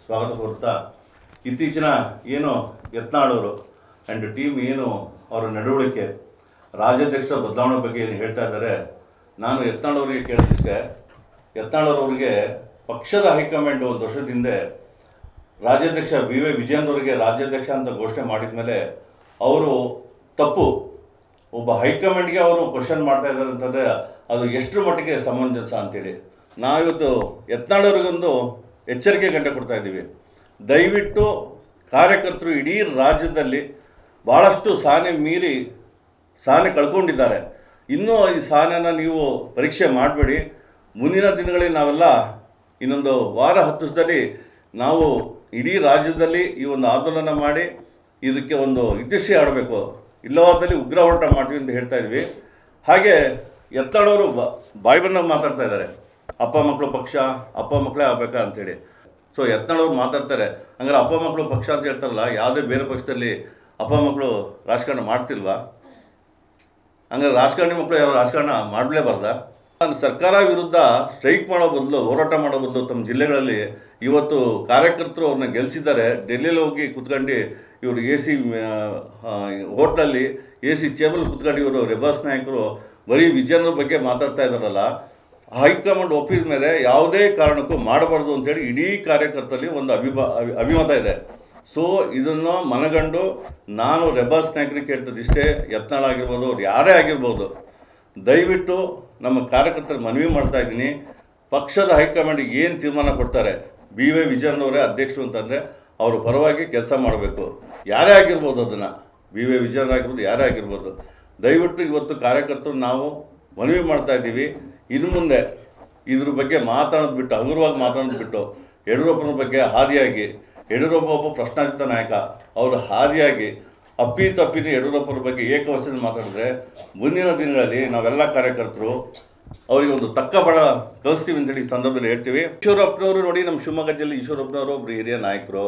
ಸ್ವಾಗತ ಕೋರ್ತಾ ಇತ್ತೀಚಿನ ಏನು ಯತ್ನಾಳವರು ಆ್ಯಂಡ್ ಟೀಮ್ ಏನು ಅವರ ನಡವಳಿಕೆ ರಾಜ್ಯಾಧ್ಯಕ್ಷರ ಬದಲಾವಣೆ ಬಗ್ಗೆ ಏನು ಹೇಳ್ತಾ ಇದ್ದಾರೆ, ನಾನು ಯತ್ನಾಳವರಿಗೆ ಕೇಳಿಸಿದೆ. ಯತ್ನಾಳವರಿಗೆ ಪಕ್ಷದ ಹೈಕಮಾಂಡ್ ಒಂದು ವರ್ಷದ ಹಿಂದೆ ರಾಜ್ಯಾಧ್ಯಕ್ಷ ವಿ.ವೈ. ವಿಜಯೇಂದ್ರ ರಾಜ್ಯಾಧ್ಯಕ್ಷ ಅಂತ ಘೋಷಣೆ ಮಾಡಿದ ಮೇಲೆ ಅವರು ತಪ್ಪು ಒಬ್ಬ ಹೈಕಮಾಂಡ್ಗೆ ಅವರು ಕ್ವಶನ್ ಮಾಡ್ತಾ ಇದ್ದಾರೆ ಅಂತಂದರೆ ಅದು ಎಷ್ಟರ ಮಟ್ಟಿಗೆ ಸಮಂಜಸ ಅಂತೇಳಿ ನಾವಿವತ್ತು ಯತ್ನಾಳವ್ರಿಗೊಂದು ಎಚ್ಚರಿಕೆ ಗಂಟೆ ಕೊಡ್ತಾ ಇದ್ದೀವಿ. ದಯವಿಟ್ಟು ಕಾರ್ಯಕರ್ತರು ಇಡೀ ರಾಜ್ಯದಲ್ಲಿ ಭಾಳಷ್ಟು ಸಾಧನೆ ಮೀರಿ ಸಾಧನೆ ಕಳ್ಕೊಂಡಿದ್ದಾರೆ. ಇನ್ನೂ ಈ ಸಾಧನೆನ ನೀವು ಪರೀಕ್ಷೆ ಮಾಡಬೇಡಿ. ಮುಂದಿನ ದಿನಗಳಲ್ಲಿ ನಾವೆಲ್ಲ ಇನ್ನೊಂದು ವಾರ 10 ದಿವಸದಲ್ಲಿ ನಾವು ಇಡೀ ರಾಜ್ಯದಲ್ಲಿ ಈ ಒಂದು ಆಂದೋಲನ ಮಾಡಿ ಇದಕ್ಕೆ ಒಂದು ಇತಿಶ್ರೀ ಆಡಬೇಕು, ಇಲ್ಲವಾದಲ್ಲಿ ಉಗ್ರ ಹೋರಾಟ ಮಾಡ್ತೀವಿ ಅಂತ ಹೇಳ್ತಾ ಇದ್ವಿ. ಹಾಗೆ ಯತ್ನಾಳವರು ಬಾಯಿ ಬಂದಾಗ ಮಾತಾಡ್ತಾ ಇದ್ದಾರೆ, ಅಪ್ಪ ಮಕ್ಕಳು ಪಕ್ಷ, ಅಪ್ಪ ಮಕ್ಕಳೇ ಆಗಬೇಕಾ ಅಂಥೇಳಿ. ಸೊ ಯತ್ನಾಳವ್ರು ಮಾತಾಡ್ತಾರೆ, ಹಂಗಾರೆ ಅಪ್ಪ ಮಕ್ಕಳು ಪಕ್ಷ ಅಂತ ಹೇಳ್ತಾರಲ್ಲ, ಯಾವುದೇ ಬೇರೆ ಪಕ್ಷದಲ್ಲಿ ಅಪ್ಪ ಮಕ್ಕಳು ರಾಜಕಾರಣ ಮಾಡ್ತಿಲ್ವಾ? ಹಂಗಾರೆ ರಾಜಕಾರಣಿ ಮಕ್ಕಳು ಯಾರು ರಾಜಕಾರಣ ಮಾಡಲೇಬಾರ್ದ? ಸರ್ಕಾರ ವಿರುದ್ಧ ಸ್ಟ್ರೈಕ್ ಮಾಡೋ ಬದಲು, ಹೋರಾಟ ಮಾಡೋ ಬದಲು ತಮ್ಮ ಜಿಲ್ಲೆಗಳಲ್ಲಿ ಇವತ್ತು ಕಾರ್ಯಕರ್ತರು ಅವ್ರನ್ನ ಗೆಲ್ಲಿಸಿದ್ದಾರೆ. ಡೆಲ್ಲಿಯಲ್ಲಿ ಹೋಗಿ ಕುತ್ಕೊಂಡು ಇವರು AC ಹೋಟ್ಲಲ್ಲಿ AC ಚೇಬಲ್ ಕುತ್ಕೊಂಡು ಇವರು ರೆಬಾಸ್ ನಾಯಕರು ಬರೀ ವಿಜಯೇಂದ್ರ ಬಗ್ಗೆ ಮಾತಾಡ್ತಾ ಇದ್ದಾರಲ್ಲ, ಹೈಕಮಾಂಡ್ ಒಪ್ಪಿದ ಮೇಲೆ ಯಾವುದೇ ಕಾರಣಕ್ಕೂ ಮಾಡಬಾರ್ದು ಅಂತೇಳಿ ಇಡೀ ಕಾರ್ಯಕರ್ತರಲ್ಲಿ ಒಂದು ಅಭಿಮತ ಇದೆ. ಸೊ ಇದನ್ನು ಮನಗಂಡು ನಾನು ರೆಬಾಸ್ ನಾಯಕರಿಗೆ ಕೇಳ್ತದಿಷ್ಟೇ, ಯತ್ನಾಳ್ ಆಗಿರ್ಬೋದು, ಅವ್ರು ಯಾರೇ ಆಗಿರ್ಬೋದು, ದಯವಿಟ್ಟು ನಮ್ಮ ಕಾರ್ಯಕರ್ತರು ಮನವಿ ಮಾಡ್ತಾ ಇದ್ದೀನಿ, ಪಕ್ಷದ ಹೈಕಮಾಂಡಿಗೆ ಏನು ತೀರ್ಮಾನ ಕೊಡ್ತಾರೆ, ವಿ.ವೈ. ವಿಜಯೇಂದ್ರ ಅವರೇ ಅಧ್ಯಕ್ಷರು ಅಂತಂದರೆ ಅವರು ಪರವಾಗಿ ಕೆಲಸ ಮಾಡಬೇಕು. ಯಾರೇ ಆಗಿರ್ಬೋದು, ಅದನ್ನು ವಿ.ವೈ. ವಿಜಯೇಂದ್ರ ಆಗಿರ್ಬೋದು, ಯಾರೇ ಆಗಿರ್ಬೋದು, ದಯವಿಟ್ಟು ಇವತ್ತು ಕಾರ್ಯಕರ್ತರು ನಾವು ಮನವಿ ಮಾಡ್ತಾ ಇದ್ದೀವಿ. ಇನ್ನು ಮುಂದೆ ಇದ್ರ ಬಗ್ಗೆ ಮಾತಾಡೋದು ಬಿಟ್ಟು, ಹಗುರವಾಗಿ ಮಾತಾಡೋದು ಬಿಟ್ಟು, ಯಡಿಯೂರಪ್ಪನ ಬಗ್ಗೆ ಹಾದಿಯಾಗಿ, ಯಡಿಯೂರಪ್ಪ ಒಬ್ಬ ಪ್ರಶ್ನಾತೀತ ನಾಯಕ, ಅವರು ಹಾದಿಯಾಗಿ ತಪ್ಪಿನ ಯಡಿಯೂರಪ್ಪನ ಬಗ್ಗೆ ಏಕವಚನದಲ್ಲಿ ಮಾತಾಡಿದ್ರೆ ಮುಂದಿನ ದಿನಗಳಲ್ಲಿ ನಾವೆಲ್ಲ ಕಾರ್ಯಕರ್ತರು ಅವರಿಗೆ ಒಂದು ತಕ್ಕ ಬಡ ಕಲಿಸ್ತೀವಿ ಅಂತೇಳಿ ಈ ಸಂದರ್ಭದಲ್ಲಿ ಹೇಳ್ತೀವಿ. ಈಶ್ವರಪ್ಪನವರು ನೋಡಿ, ನಮ್ಮ ಶಿವಮೊಗ್ಗ ಜಿಲ್ಲೆ ಈಶ್ವರಪ್ಪನವರು ಒಬ್ಬರು ಹಿರಿಯ ನಾಯಕರು,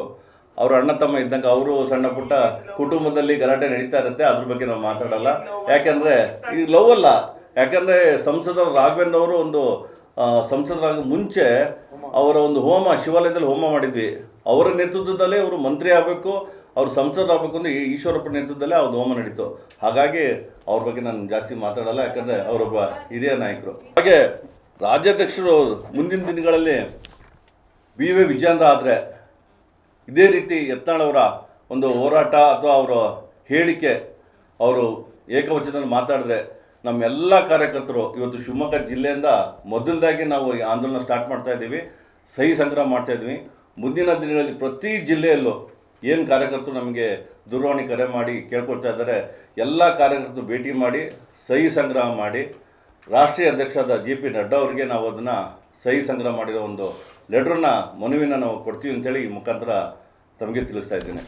ಅವರು ಅಣ್ಣ ತಮ್ಮ ಇದ್ದಂಗೆ ಅವರು ಸಣ್ಣ ಪುಟ್ಟ ಕುಟುಂಬದಲ್ಲಿ ಗಲಾಟೆ ನಡೀತಾ ಇರುತ್ತೆ, ಅದ್ರ ಬಗ್ಗೆ ನಾವು ಮಾತಾಡಲ್ಲ. ಯಾಕೆಂದರೆ ಈಗ ಲವ್ ಅಲ್ಲ, ಯಾಕೆಂದರೆ ಸಂಸದ ರಾಘವೇಂದ್ರ ಅವರು ಒಂದು ಸಂಸದರಾಗ ಮುಂಚೆ ಅವರ ಒಂದು ಹೋಮ ಶಿವಾಲಯದಲ್ಲಿ ಹೋಮ ಮಾಡಿದ್ವಿ. ಅವರ ನೇತೃತ್ವದಲ್ಲೇ ಅವರು ಮಂತ್ರಿ ಆಗಬೇಕು, ಅವರು ಸಂಸದರಾಗಬೇಕು ಅಂದರೆ ಈಶ್ವರಪ್ಪ ನೇತೃತ್ವದಲ್ಲೇ ಅವ್ರು ಹೋಮ ನಡೀತು. ಹಾಗಾಗಿ ಅವ್ರ ಬಗ್ಗೆ ನಾನು ಜಾಸ್ತಿ ಮಾತಾಡಲ್ಲ, ಯಾಕಂದರೆ ಅವರೊಬ್ಬ ಹಿರಿಯ ನಾಯಕರು. ಹಾಗೆ ರಾಜ್ಯಾಧ್ಯಕ್ಷರು ಮುಂದಿನ ದಿನಗಳಲ್ಲಿ ವಿ.ವೈ. ವಿಜಯೇಂದ್ರ ಆದರೆ ಇದೇ ರೀತಿ ಯತ್ನಾಳ್ ಒಂದು ಹೋರಾಟ ಅಥವಾ ಅವರ ಹೇಳಿಕೆ ಅವರು ಏಕವಚನದಲ್ಲಿ ಮಾತಾಡಿದ್ರೆ ನಮ್ಮೆಲ್ಲ ಕಾರ್ಯಕರ್ತರು ಇವತ್ತು ಶಿವಮೊಗ್ಗ ಜಿಲ್ಲೆಯಿಂದ ಮೊದಲದಾಗಿ ನಾವು ಈ ಆಂದೋಲನ ಸ್ಟಾರ್ಟ್ ಮಾಡ್ತಾ ಇದ್ದೀವಿ, ಸಹಿ ಸಂಗ್ರಹ ಮಾಡ್ತಾ ಇದ್ವಿ. ಮುಂದಿನ ದಿನಗಳಲ್ಲಿ ಪ್ರತಿ ಜಿಲ್ಲೆಯಲ್ಲೂ ಏನು ಕಾರ್ಯಕರ್ತರು ನಮಗೆ ದೂರವಾಣಿ ಕರೆ ಮಾಡಿ ಕೇಳ್ಕೊಳ್ತಾ ಇದ್ದಾರೆ, ಎಲ್ಲ ಕಾರ್ಯಕರ್ತರು ಭೇಟಿ ಮಾಡಿ ಸಹಿ ಸಂಗ್ರಹ ಮಾಡಿ ರಾಷ್ಟ್ರೀಯ ಅಧ್ಯಕ್ಷರಾದ J.P. ನಡ್ಡಾ ಅವರಿಗೆ ನಾವು ಅದನ್ನು ಸಹಿ ಸಂಗ್ರಹ ಮಾಡಿರೋ ಒಂದು ಲೆಟ್ರನ್ನ ಮನವಿನ ನಾವು ಕೊಡ್ತೀವಿ ಅಂತೇಳಿ ಈ ಮುಖಾಂತರ ತಮಗೆ ತಿಳಿಸ್ತಾ ಇದ್ದೇನೆ.